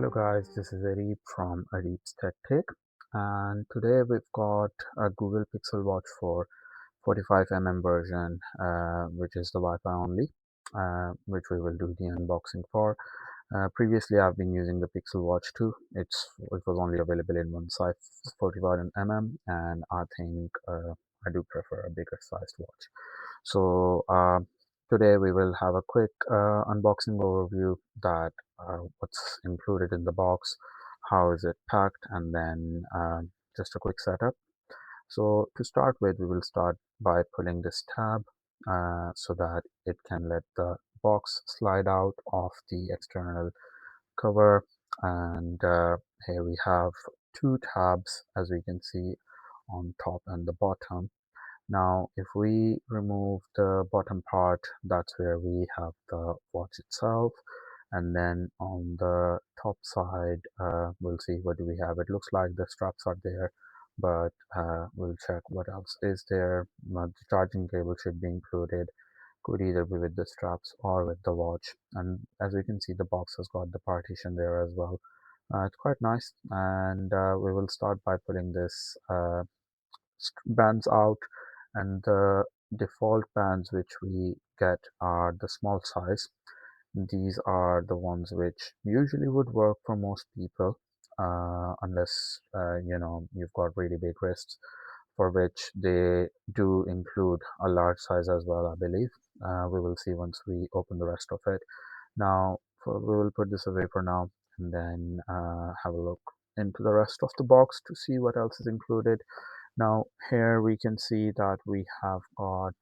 Hello guys, this is Adeep from Adeep's Tech Tech, and today we've got a Google Pixel Watch for 45 version, which is the Wi-Fi only, which we will do the unboxing for. Previously, I've been using the Pixel Watch 2. It was only available in one size, 45 and I think I do prefer a bigger sized watch. So today we will have a quick unboxing overview that what's included in the box, how is it packed, and then just a quick setup. So to start with, we will start by pulling this tab so that it can let the box slide out of the external cover. And here we have two tabs, as we can see, on top and the bottom. Now, if we remove the bottom part, that's where we have the watch itself. And then on the top side, we'll see what do we have. It looks like the straps are there, but we'll check what else is there. The charging cable should be included. Could either be with the straps or with the watch. And as we can see, the box has got the partition there as well. It's quite nice. And we will start by pulling this bands out, and the default bands which we get are the small size. These are the ones which usually would work for most people, unless you've got really big wrists, for which they do include a large size as well, I believe. We will see once we open the rest of it. Now we will put this away for now, and then have a look into the rest of the box to see what else is included. Now here we can see that we have got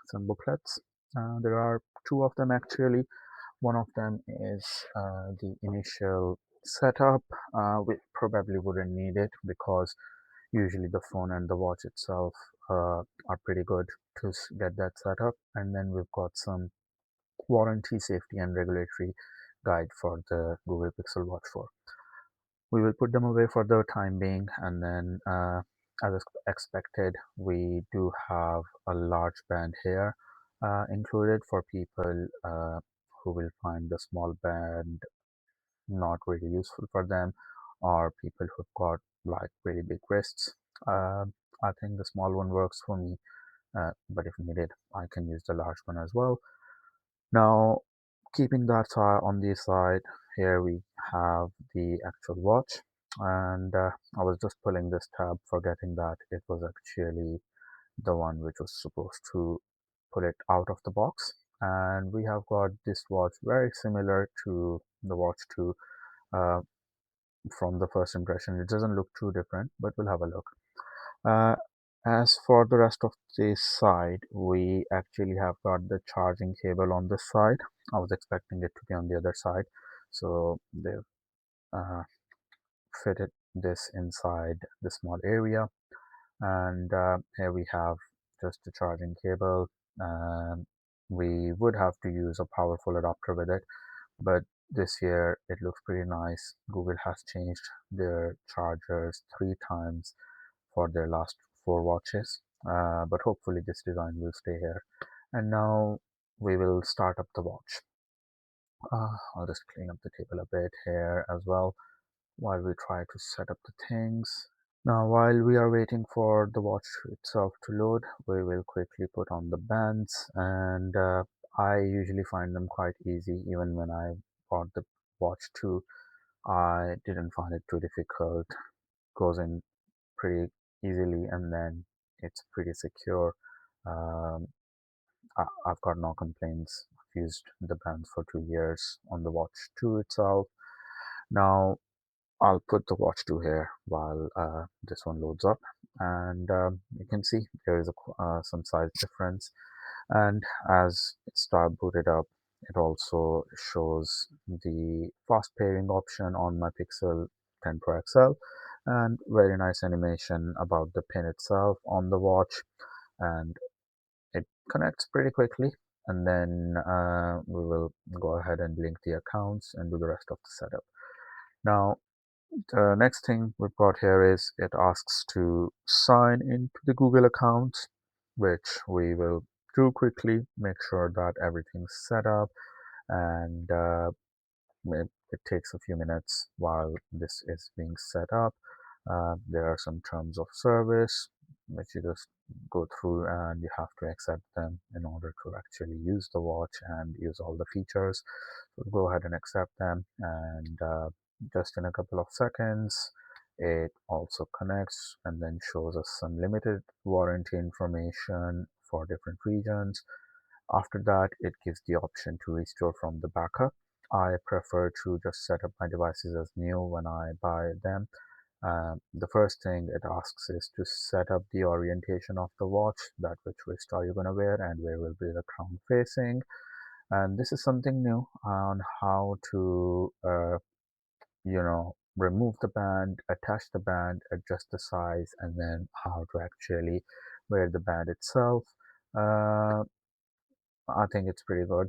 some booklets. There are two of them actually. One of them is the initial setup. We probably wouldn't need it because usually the phone and the watch itself are pretty good to get that set up. And then we've got some warranty, safety, and regulatory guide for the Google Pixel Watch 4. We will put them away for the time being, and then as expected, we do have a large band here included for people who will find the small band not really useful for them, or people who've got like really big wrists. I think the small one works for me, but if needed, I can use the large one as well. Now, keeping that on the side, here we have the actual watch, and I was just pulling this tab, forgetting that it was actually the one which was supposed to pull it out of the box. And we have got this watch very similar to the Watch 2 uh, from the first impression. It doesn't look too different, but we'll have a look. Uh, as for the rest of this side, we actually have got the charging cable on this side. I was expecting it to be on the other side, so they've uh, fitted this inside the small area. And here we have just the charging cable. We would have to use a powerful adapter with it, but this year it looks pretty nice. Google has changed their chargers 3 times for their last 4 watches, but hopefully this design will stay here. And now we will start up the watch. I'll just clean up the table a bit here as well while we try to set up the things. Now while we are waiting for the watch itself to load, we will quickly put on the bands, and I usually find them quite easy. Even when I bought the watch 2, I didn't find it too difficult. Goes in pretty easily, and then it's pretty secure. um, I've got no complaints. I've used the bands for 2 years on the watch 2 itself. Now I'll put the watch 2 here while this one loads up, and you can see there is some size difference. And as it starts booted up, it also shows the fast pairing option on my Pixel 10 Pro XL, and very nice animation about the pin itself on the watch, and it connects pretty quickly. And then we will go ahead and link the accounts and do the rest of the setup. Now the next thing we've got here is it asks to sign into the Google account, which we will do quickly, make sure that everything's set up, and it takes a few minutes while this is being set up. There are some terms of service which you just go through and you have to accept them in order to actually use the watch and use all the features. So go ahead and accept them, and just in a couple of seconds it also connects and then shows us some limited warranty information for different regions. After that, it gives the option to restore from the backup. I prefer to just set up my devices as new when I buy them. The first thing it asks is to set up the orientation of the watch, that which wrist are you going to wear and where will be the crown facing. And this is something new on how to, remove the band, attach the band, adjust the size, and then how to actually wear the band itself. Uh, I think it's pretty good.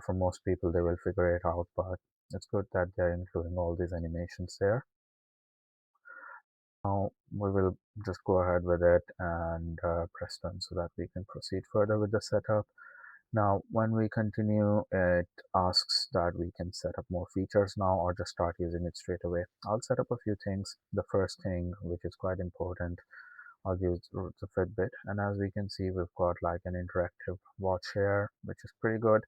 For most people, they will figure it out, but it's good that they're including all these animations there. Now we will just go ahead with it and press done so that we can proceed further with the setup. Now, when we continue, it asks that we can set up more features now or just start using it straight away. I'll set up a few things. The first thing, which is quite important, I'll use the Fitbit. And as we can see, we've got like an interactive watch here, which is pretty good.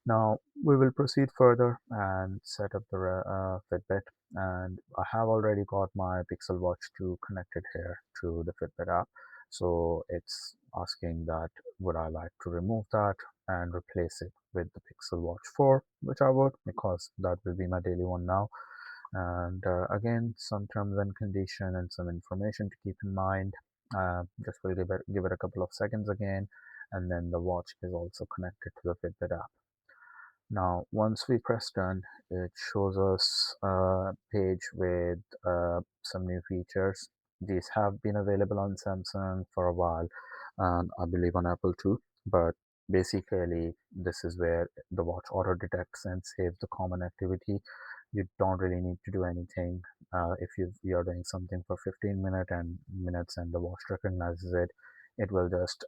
Now we will proceed further and set up the Fitbit, and I have already got my Pixel Watch 2 connected here to the Fitbit app. So it's asking that would I like to remove that and replace it with the Pixel Watch 4, which I would, because that will be my daily one now. And again, some terms and condition and some information to keep in mind. Just will give it a couple of seconds again, and then the watch is also connected to the Fitbit app. Now, once we press done, it shows us a page with some new features. These have been available on Samsung for a while, and I believe on Apple too. But basically, this is where the watch auto detects and saves the common activity. You don't really need to do anything. If you're doing something for 15 minutes and the watch recognizes it, it will just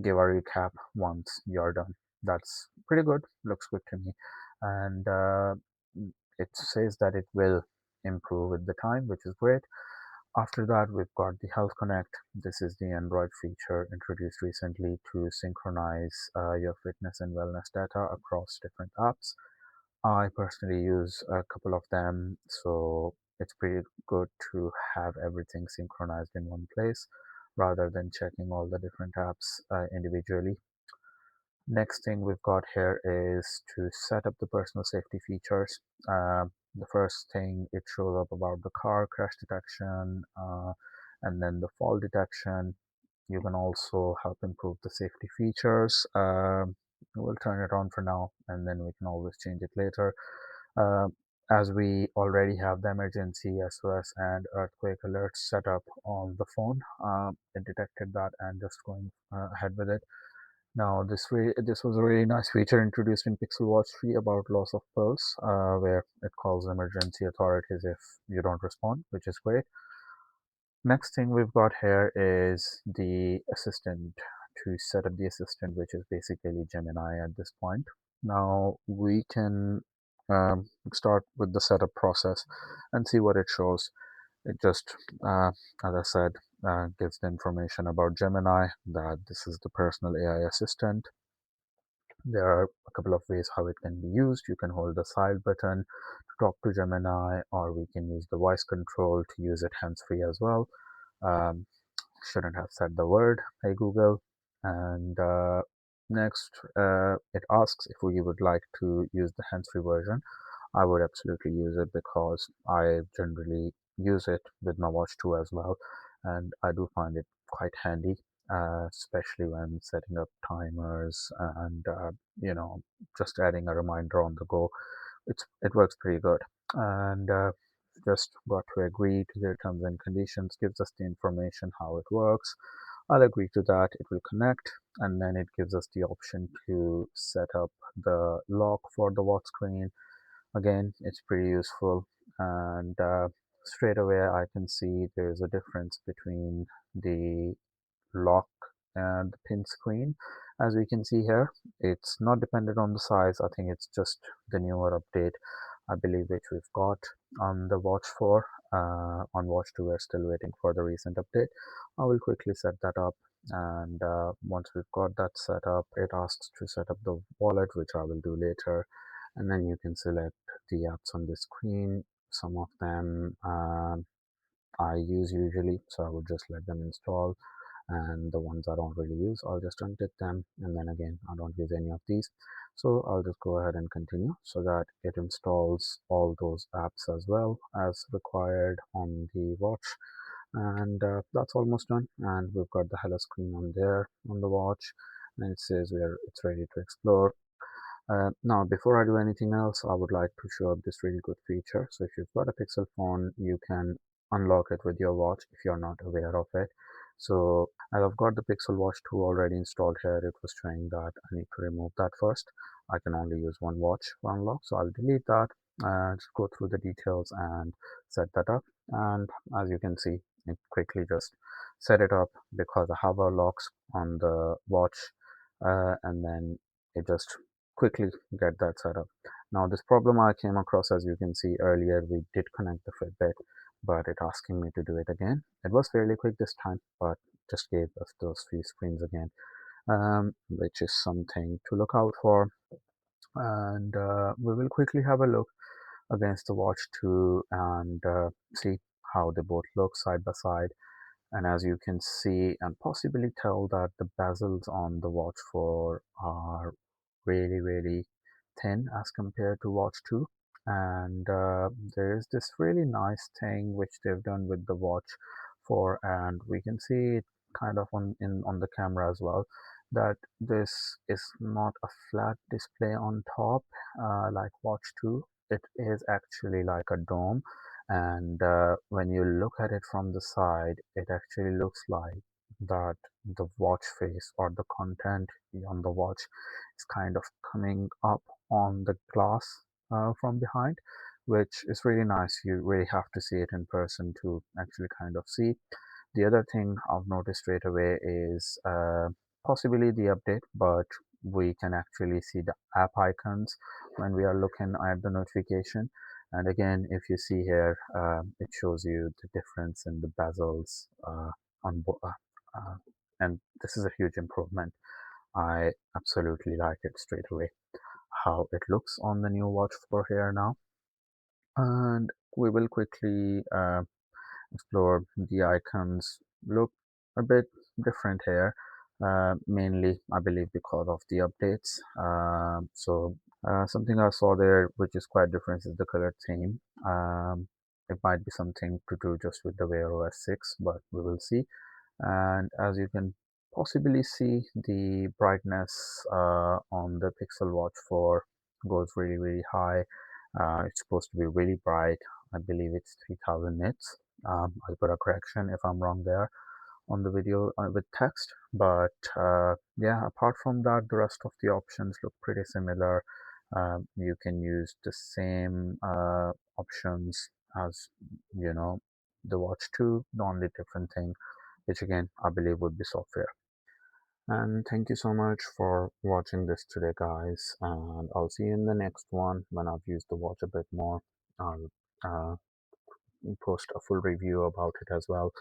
give a recap once you're done. That's pretty good, looks good to me. And it says that it will improve with the time, which is great. After that, we've got the Health Connect. This is the Android feature introduced recently to synchronize your fitness and wellness data across different apps. I personally use a couple of them, so it's pretty good to have everything synchronized in one place rather than checking all the different apps individually. Next thing we've got here is to set up the personal safety features. The first thing it shows up about the car crash detection, and then the fall detection. You can also help improve the safety features. We'll turn it on for now, and then we can always change it later. Uh, as we already have the emergency SOS and earthquake alerts set up on the phone, it detected that and just going ahead with it. Now, this was a really nice feature introduced in Pixel Watch 3 about loss of pulse, where it calls emergency authorities if you don't respond, which is great. Next thing we've got here is the assistant, to set up the assistant, which is basically Gemini at this point. Now we can start with the setup process and see what it shows. It just, as I said, gives the information about Gemini, that this is the personal AI assistant. There are a couple of ways how it can be used. You can hold the side button to talk to Gemini, or we can use the voice control to use it hands-free as well. Um, shouldn't have said the word, hey Google. And next, it asks if we would like to use the hands-free version. I would absolutely use it because I generally use it with my Watch 2 as well, and I do find it quite handy, especially when setting up timers and just adding a reminder on the go. It works pretty good, and just got to agree to their terms and conditions. Gives us the information how it works. I'll agree to that. It will connect, and then it gives us the option to set up the lock for the watch screen. Again, it's pretty useful, and straight away I can see there's a difference between the lock and the pin screen. As we can see here, it's not dependent on the size. I think it's just the newer update. I believe, which we've got on the watch for. On watch 2 we're still waiting for the recent update. I will quickly set that up, and once we've got that set up, it asks to set up the wallet, which I will do later, and then you can select the apps on the screen. Some of them I use usually, so I would just let them install, and the ones I don't really use, I'll just untick them, and then again, I don't use any of these, so I'll just go ahead and continue so that it installs all those apps as well as required on the watch. And that's almost done, and we've got the hello screen on there on the watch, and it says it's ready to explore. Now, before I do anything else, I would like to show up this really good feature. So if you've got a Pixel phone, you can unlock it with your watch if you're not aware of it. So as I've got the Pixel Watch 2 already installed here, it was showing that I need to remove that first. I can only use one watch for unlock, so I'll delete that and just go through the details and set that up. And as you can see, it quickly just set it up because I have our locks on the watch, and then it just quickly get that set up. Now this problem I came across, as you can see earlier, we did connect the Fitbit, but it asking me to do it again. It was fairly quick this time, but just gave us those few screens again, which is something to look out for. And we will quickly have a look against the watch too, and see how they both look side by side. And as you can see and possibly tell, that the bezels on the watch 4 are really thin as compared to watch 2. And there is this really nice thing which they've done with the watch 4, and we can see it kind of on the camera as well, that this is not a flat display on top like watch 2. It is actually like a dome, and when you look at it from the side, it actually looks like that the watch face or the content on the watch is kind of coming up on the glass from behind, which is really nice. You really have to see it in person to actually kind of see. The other thing I've noticed straight away is possibly the update, but we can actually see the app icons when we are looking at the notification. And again, if you see here, it shows you the difference in the bezels on and this is a huge improvement. I absolutely like it straight away, how it looks on the new Watch 4 here now. And we will quickly explore the icons. Look a bit different here, mainly I believe because of the updates. Something I saw there which is quite different is the color theme. It might be something to do just with the Wear OS 6, but we will see. And as you can possibly see, the brightness on the Pixel Watch 4 goes really high. It's supposed to be really bright. I believe it's 3000 nits. I'll put a correction if I'm wrong there on the video with text, but yeah, apart from that, the rest of the options look pretty similar. You can use the same options as, you know, the Watch 2. The only different thing, which again I believe would be software. And thank you so much for watching this today, guys, and I'll see you in the next one when I've used the watch a bit more. I'll uh, post a full review about it as well.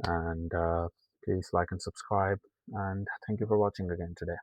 And please like and subscribe, and thank you for watching again today.